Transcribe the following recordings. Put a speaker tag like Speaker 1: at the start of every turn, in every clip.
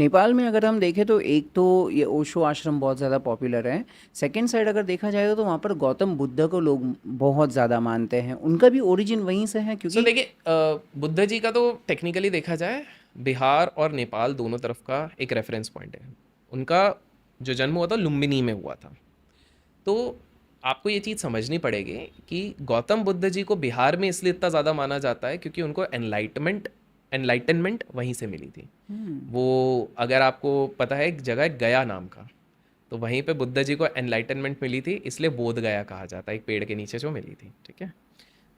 Speaker 1: नेपाल में अगर हम देखें तो एक तो ये ओशो आश्रम बहुत ज़्यादा पॉपुलर है। सेकंड साइड अगर देखा जाए तो वहाँ पर गौतम बुद्ध को लोग बहुत ज़्यादा मानते हैं। उनका भी ओरिजिन वहीं से है
Speaker 2: सो
Speaker 1: क्योंकि
Speaker 2: देखिए, बुद्ध जी का तो टेक्निकली देखा जाए बिहार और नेपाल दोनों तरफ का एक रेफरेंस पॉइंट है। उनका जो जन्म हुआ था लुम्बिनी में हुआ था। तो आपको ये चीज़ समझनी पड़ेगी कि गौतम बुद्ध जी को बिहार में इसलिए इतना ज़्यादा माना जाता है क्योंकि उनको एनलाइटनमेंट वहीं से मिली थी।
Speaker 1: हम्म।
Speaker 2: वो, अगर आपको पता है, एक जगह है गया नाम का, तो वहीं पे बुद्ध जी को एनलाइटनमेंट मिली थी, इसलिए बोध गया कहा जाता है, एक पेड़ के नीचे जो मिली थी। ठीक है।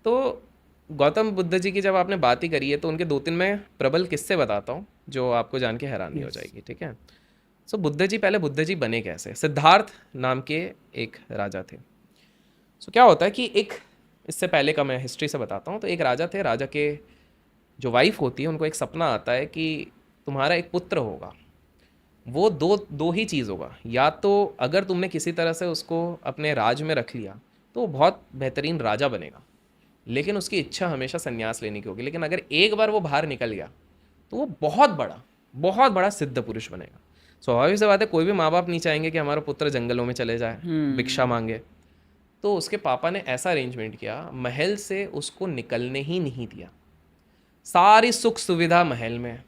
Speaker 2: तो गौतम बुद्ध जी की जब आपने बात ही करी है तो उनके दो तीन मैं प्रबल किस्से बताता हूँ जो आपको जान के हैरानी हो
Speaker 1: यस।
Speaker 2: जाएगी। ठीक है। सो बुद्ध जी, पहले बुद्ध जी बने कैसे? सिद्धार्थ नाम के एक राजा थे। सो क्या होता है कि एक, इससे पहले का मैं हिस्ट्री से बताता हूँ। तो एक राजा थे, राजा के जो वाइफ होती है उनको एक सपना आता है कि तुम्हारा एक पुत्र होगा। वो दो दो ही चीज़ होगा, या तो अगर तुमने किसी तरह से उसको अपने राज में रख लिया तो वो बहुत बेहतरीन राजा बनेगा, लेकिन उसकी इच्छा हमेशा संन्यास लेने की होगी। लेकिन अगर एक बार वो बाहर निकल गया तो वो बहुत बड़ा सिद्ध पुरुष बनेगा। स्वाभाविक सी बात है, कोई भी माँ बाप नहीं चाहेंगे कि हमारा पुत्र जंगलों में चले जाए, भिक्षा
Speaker 1: हम्म।
Speaker 2: मांगे। तो उसके पापा ने ऐसा अरेंजमेंट किया, महल से उसको निकलने ही नहीं दिया। सारी सुख सुविधा महल में,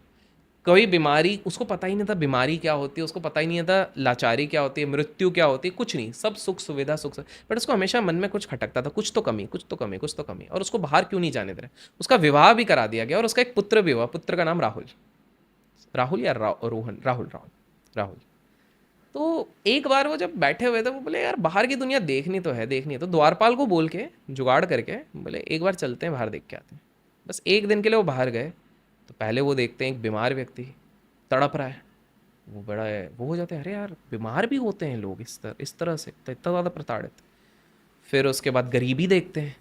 Speaker 2: कोई बीमारी उसको पता ही नहीं था, बीमारी क्या होती है उसको पता ही नहीं था, लाचारी क्या होती है, मृत्यु क्या होती है, कुछ नहीं, सब सुख सुविधा बट उसको हमेशा मन में कुछ खटकता था, कुछ तो कमी, कुछ तो कमी, कुछ तो कमी, और उसको बाहर क्यों नहीं जाने दे रहे। उसका विवाह भी करा दिया गया और उसका एक पुत्र भी हुआ, पुत्र का नाम राहुल। राहुल या रोहन, राहुल राहुल राहुल। तो एक बार वो जब बैठे हुए थे, वो बोले यार बाहर की दुनिया देखनी तो है, देखनी है। तो द्वारपाल को बोल के जुगाड़ करके बोले एक बार चलते हैं बाहर देख के आते हैं। बस एक दिन के लिए वो बाहर गए। तो पहले वो देखते हैं एक बीमार व्यक्ति तड़प रहा है। वो बड़ा है, वो हो जाते हैं, अरे यार बीमार भी होते हैं लोग इस तरह से, तो इतना ज़्यादा प्रताड़ित। फिर उसके बाद गरीबी देखते हैं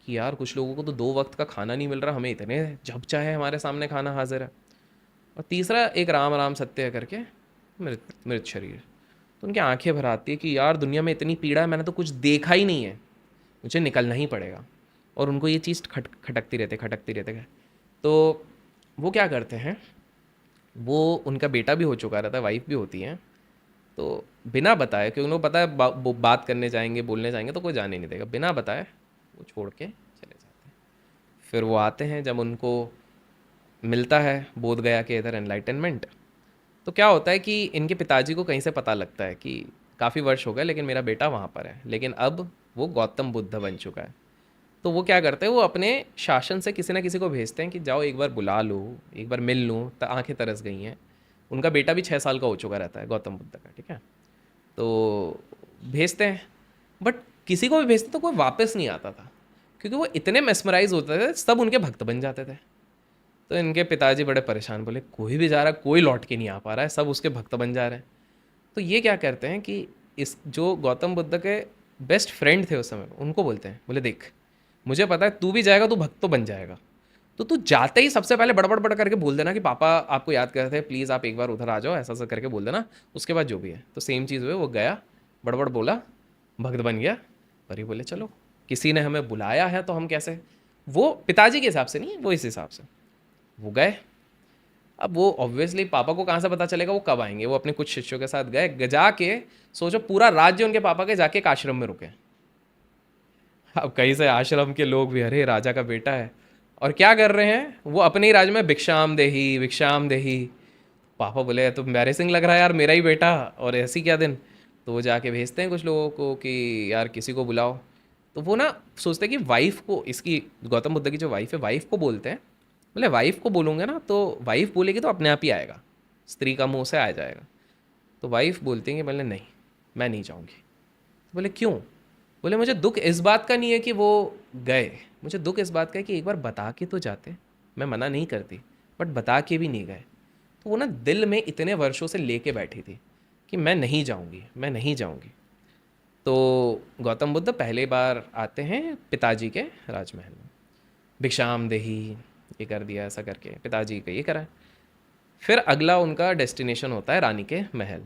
Speaker 2: कि यार कुछ लोगों को तो दो वक्त का खाना नहीं मिल रहा, हमें इतने जब चाहे हमारे सामने खाना हाजिर है। और तीसरा एक राम राम सत्य करके मृत मृत शरीर। तो उनकी आंखें भर आती है कि यार दुनिया में इतनी पीड़ा है, मैंने तो कुछ देखा ही नहीं है, मुझे निकलना ही पड़ेगा। और उनको ये चीज़ खटकती रहते हैं। तो वो क्या करते हैं, वो, उनका बेटा भी हो चुका रहता है, वाइफ भी होती है। तो बिना बताए, क्योंकि उनको पता है वो बात करने जाएंगे, बोलने जाएंगे तो कोई जाने नहीं देगा, बिना बताए वो छोड़ के चले जाते हैं। फिर वो आते हैं, जब उनको मिलता है बोध गया के इधर एनलाइटनमेंट, तो क्या होता है कि इनके पिताजी को कहीं से पता लगता है कि काफ़ी वर्ष हो गए लेकिन मेरा बेटा वहाँ पर है, लेकिन अब वो गौतम बुद्ध बन चुका है। तो वो क्या करते हैं, वो अपने शासन से किसी ना किसी को भेजते हैं कि जाओ एक बार बुला लो, एक बार मिल लूँ, तो आंखें तरस गई हैं। उनका बेटा भी 6 साल का हो चुका रहता है गौतम बुद्ध का। ठीक है। तो भेजते हैं, बट किसी को भी भेजते तो कोई वापस नहीं आता था, क्योंकि वो इतने मेस्मराइज होते थे, सब उनके भक्त बन जाते थे। तो इनके पिताजी बड़े परेशान, बोले कोई भी जा रहा है, कोई लौट के नहीं आ पा रहा है, सब उसके भक्त बन जा रहे हैं। तो ये क्या करते हैं कि इस जो गौतम बुद्ध के बेस्ट फ्रेंड थे उस समय, उनको बोलते हैं, बोले देख मुझे पता है तू भी जाएगा तो भक्त तो बन जाएगा, तो तू जाते ही सबसे पहले बड़बड़ बड़ करके बोल देना कि पापा आपको याद कर रहे थे, प्लीज़ आप एक बार उधर आ जाओ, ऐसा ऐसा करके बोल देना। उसके बाद जो भी है। तो सेम चीज़ हुई, वो गया, बड़बड़ बोला, भक्त बन गया। पर ये बोले चलो, किसी ने हमें बुलाया है तो हम कैसे, वो पिताजी के हिसाब से नहीं, वो इस हिसाब से वो गए। अब वो ऑब्वियसली पापा को कहाँ से पता चलेगा वो कब आएंगे, वो अपने कुछ शिष्यों के साथ गए, जाके सोचो पूरा राज्य उनके पापा के जाके एक आश्रम में रुके। अब कहीं से आश्रम के लोग भी, अरे राजा का बेटा है, और क्या कर रहे हैं, वो अपने ही राज्य में भिक्षाम देही भिक्षाम देही। पापा बोले तो एम्बेरसिंग लग रहा है यार, मेरा ही बेटा और ऐसी क्या दिन। तो वो जाके भेजते हैं कुछ लोगों को कि यार किसी को बुलाओ। तो वो ना सोचते हैं कि वाइफ को, इसकी गौतम बुद्ध की जो वाइफ है, वाइफ को बोलते हैं। बोले वाइफ को बोलूँगे ना तो वाइफ बोलेगी तो अपने आप ही आएगा, स्त्री का मुंह से आ जाएगा। तो वाइफ बोलती है कि बोले नहीं, मैं नहीं जाऊँगी। बोले क्यों? बोले मुझे दुख इस बात का नहीं है कि वो गए, मुझे दुख इस बात का है कि एक बार बता के तो जाते। मैं मना नहीं करती, बट बता के भी नहीं गए। तो वो ना दिल में इतने वर्षों से लेके बैठी थी कि मैं नहीं जाऊंगी, मैं नहीं जाऊंगी। तो गौतम बुद्ध पहले बार आते हैं पिताजी के राजमहल में, भिक्षाम देही, ये कर दिया, ऐसा करके पिताजी का ये करा। फिर अगला उनका डेस्टिनेशन होता है रानी के महल।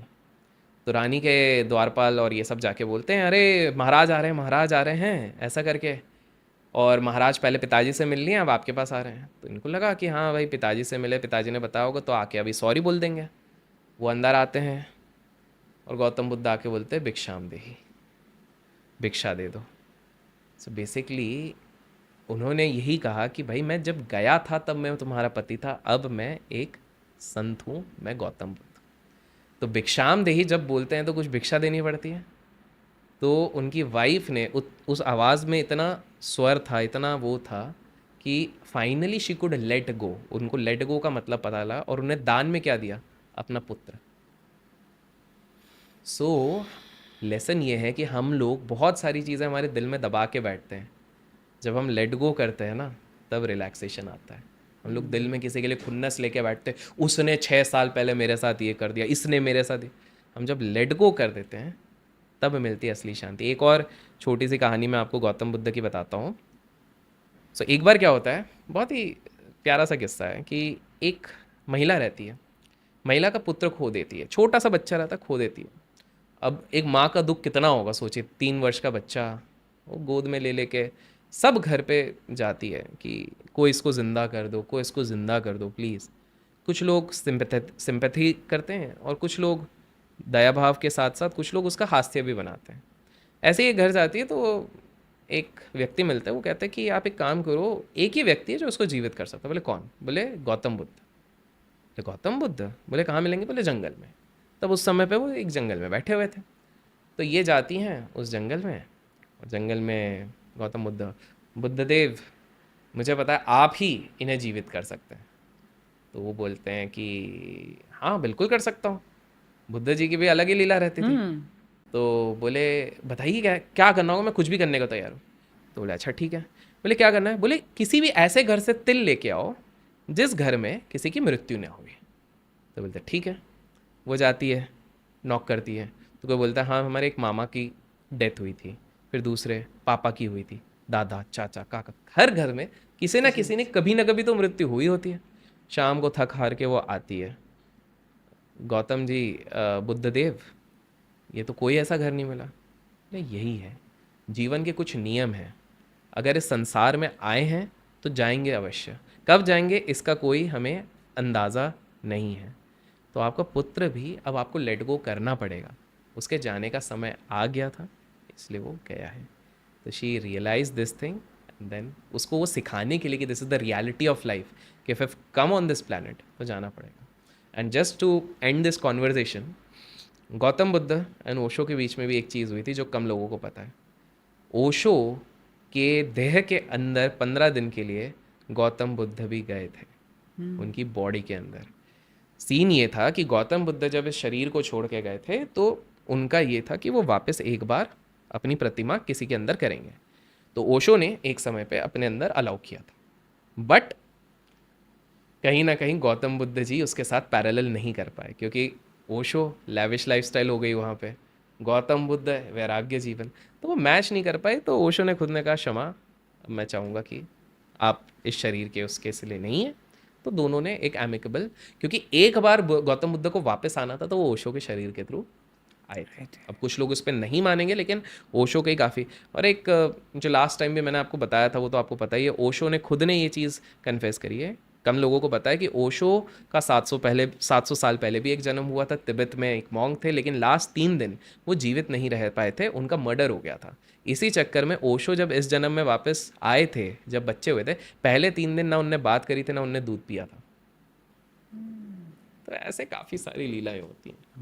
Speaker 2: तो रानी के द्वारपाल और ये सब जाके बोलते हैं, अरे महाराज आ रहे हैं, महाराज आ रहे हैं, ऐसा करके। और महाराज पहले पिताजी से मिल लिए, अब आपके पास आ रहे हैं। तो इनको लगा कि हाँ भाई पिताजी से मिले, पिताजी ने बताया होगा तो आके अभी सॉरी बोल देंगे। वो अंदर आते हैं और गौतम बुद्ध आके बोलते हैं भिक्षाम देही, भिक्षा दे दो। सो बेसिकली उन्होंने यही कहा कि भाई मैं जब गया था तब मैं तुम्हारा पति था, अब मैं एक संत हूँ, मैं गौतम बुद्ध। तो भिक्षाम देही जब बोलते हैं तो कुछ भिक्षा देनी पड़ती है। तो उनकी वाइफ ने उस आवाज़ में इतना स्वर था, इतना वो था कि finally she could let go. उनको लेट गो का मतलब पता लगा और उन्हें दान में क्या दिया? अपना पुत्र। सो लेसन ये है कि हम लोग बहुत सारी चीज़ें हमारे दिल में दबा के बैठते हैं, जब हम लेट गो करते हैं ना तब रिलैक्सेशन आता है। हम लोग दिल में किसी के लिए खुन्नस लेके बैठते हैं, उसने 6 साल पहले मेरे साथ ये कर दिया, इसने मेरे साथ हम जब लेट गो कर देते हैं तब मिलती है असली शांति। एक और छोटी सी कहानी मैं आपको गौतम बुद्ध की बताता हूँ। सो एक बार क्या होता है, बहुत ही प्यारा सा किस्सा है कि एक महिला रहती है, महिला का पुत्र खो देती है, छोटा सा बच्चा रहता है, खो देती है। अब एक माँ का दुख कितना होगा सोचिए, 3 वर्ष का बच्चा वो गोद में ले लेके सब घर पे जाती है कि कोई इसको ज़िंदा कर दो, कोई इसको ज़िंदा कर दो प्लीज़। कुछ लोग सिंपैथी करते हैं और कुछ लोग दया भाव के साथ साथ कुछ लोग उसका हास्य भी बनाते हैं। ऐसे ही घर जाती है तो एक व्यक्ति मिलता है, वो कहता है कि आप एक काम करो, एक ही व्यक्ति है जो उसको जीवित कर सकता है। बोले कौन? बोले गौतम बुद्ध। बोले गौतम बुद्ध? बोले कहाँ मिलेंगे? बोले जंगल में। तब उस समय पे वो एक जंगल में बैठे हुए थे। तो ये जाती हैं उस जंगल में, और जंगल में गौतम बुद्ध, बुद्धदेव मुझे पता है आप ही इन्हें जीवित कर सकते हैं। तो वो बोलते हैं कि हाँ बिल्कुल कर सकता हूँ। बुद्ध जी की भी अलग ही लीला रहती थी। तो बोले बताइए क्या क्या करना होगा, मैं कुछ भी करने को तैयार हूँ। तो बोले अच्छा ठीक है। बोले क्या करना है? बोले किसी भी ऐसे घर से तिल लेके आओ जिस घर में किसी की मृत्यु न हुई। तो बोलते ठीक है। वो जाती है, नॉक करती है, तो कोई बोलता है हाँ हमारे एक मामा की डेथ हुई थी, फिर दूसरे पापा की हुई थी, दादा चाचा काका, हर घर में किसी ना किसी ने कभी ना कभी तो मृत्यु हुई होती है। शाम को थक हार के वो आती है, गौतम जी बुद्धदेव ये तो कोई ऐसा घर नहीं मिला। नहीं, यही है जीवन के कुछ नियम हैं, अगर इस संसार में आए हैं तो जाएंगे अवश्य, कब जाएंगे इसका कोई हमें अंदाज़ा नहीं है। तो आपका पुत्र भी अब आपको लेट गो करना पड़ेगा, उसके जाने का समय आ गया था इसलिए वो गया है। तो she realise this thing and then उसको वो सिखाने के लिए कि this is the reality of life, कि if come on this planet तो जाना पड़ेगा। And just to end this conversation, Gautam Buddha and Osho के बीच में भी एक चीज़ हुई थी जो कम लोगों को पता है। ओशो के देह के अंदर 15 दिन के लिए गौतम बुद्ध भी गए थे, उनकी बॉडी के अंदर। सीन ये था कि गौतम बुद्ध जब इस शरीर को छोड़ के गए थे तो उनका ये था कि वो वापस एक बार अपनी प्रतिमा किसी के अंदर करेंगे। तो ओशो ने एक समय पे अपने अंदर अलाउ किया था, बट कहीं ना कहीं गौतम बुद्ध जी उसके साथ पैरेलल नहीं कर पाए, क्योंकि ओशो लैविश लाइफस्टाइल हो गई वहाँ पे, गौतम बुद्ध वैराग्य जीवन, तो वो मैच नहीं कर पाए। तो ओशो ने खुद ने कहा क्षमा, मैं चाहूँगा कि आप इस शरीर के उसके इसलिए नहीं है। तो दोनों ने एक एमिकेबल, क्योंकि एक बार गौतम बुद्ध को वापस आना था तो वो ओशो के शरीर के थ्रू आए थे। अब कुछ लोग उस पर नहीं मानेंगे लेकिन ओशो के ही काफ़ी। और एक जो लास्ट टाइम भी मैंने आपको बताया था वो तो आपको पता ही है, ओशो ने खुद ने ये चीज़ कन्फेस करी है। कम लोगों को पता है कि ओशो का 700 साल पहले भी एक जन्म हुआ था, तिब्बत में एक मॉन्क थे, लेकिन लास्ट 3 दिन वो जीवित नहीं रह पाए थे, उनका मर्डर हो गया था। इसी चक्कर में ओशो जब इस जन्म में वापस आए थे, जब बच्चे हुए थे, पहले 3 दिन ना उनने बात करी थी ना उनने दूध पिया था। तो ऐसे काफ़ी सारी लीलाएं होती हैं।